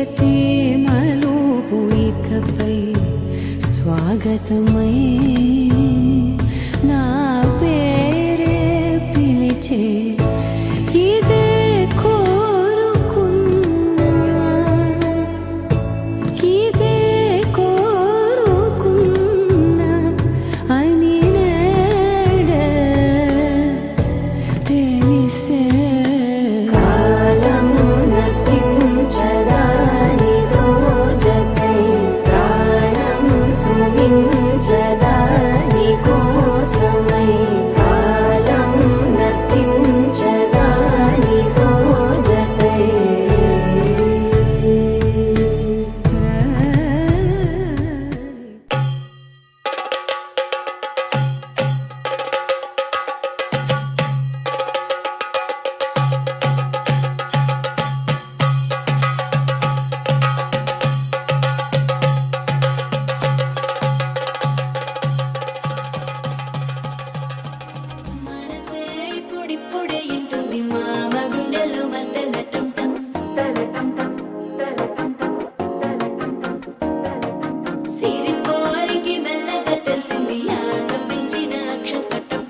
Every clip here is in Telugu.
ప్రతి మలుపు ఇకపై స్వాగతమై నా పేరే పిలిచే ఇదే కోరుకున్నా ఇదే కోరుకున్నా అని నేడే తెలిసే ఇప్పుడే ఇంటుంది మామ గుండెల్లో మధ్యల టంటం సిరిపోరికి మెల్లగా తెలిసింది ఆశ పెంచిన అక్షతటం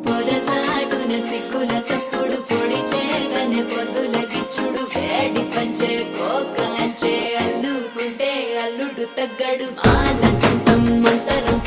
పొదసాటున సిక్కుల సప్పుడు పొడి చేయగానే పొద్దుల గిచ్చుడు వేడి పంచే కోకంచే అల్లుకుంటే అల్లుడు తగ్గడు ఆలంటం మంతరం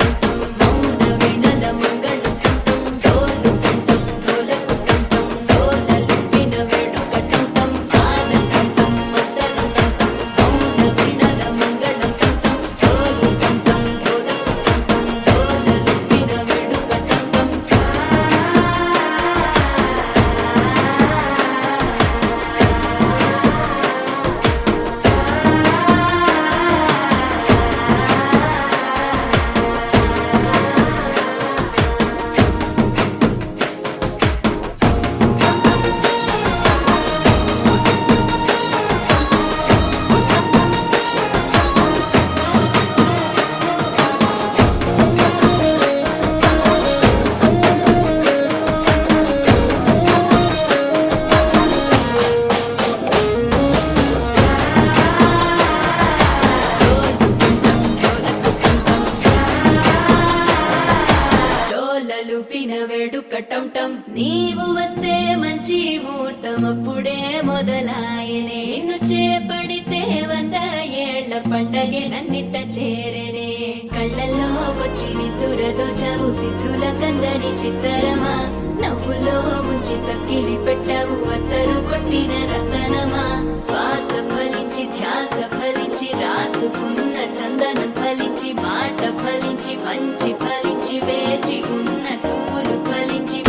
వేడుకటంటం నీవు వస్తే మంచి ముహూర్తం అప్పుడే మొదలాయనే నిన్ను చేపడితే 100 ఏళ్ల పండగే నన్నిట్ట చేరనే కళ్ళల్లో వచ్చి నిద్దురదో చావు సిద్ధుల కందని చిత్తరమా నవ్వులో ముంచి చక్కిలి పెట్టావు అత్తరు కొట్టిన రతనమా శ్వాస ఫలించి ధ్యాస ఫలించి రాసుకున్న చందనం ఫలించి మాట ఫలించి మంచి ఫలించి వేచి ఉన్న చూపులు ఫలించి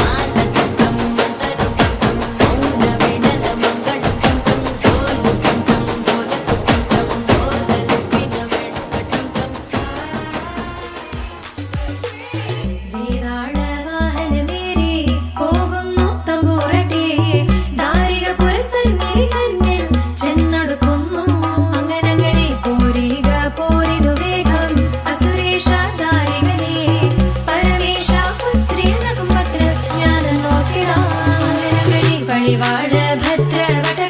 परिवार भद्र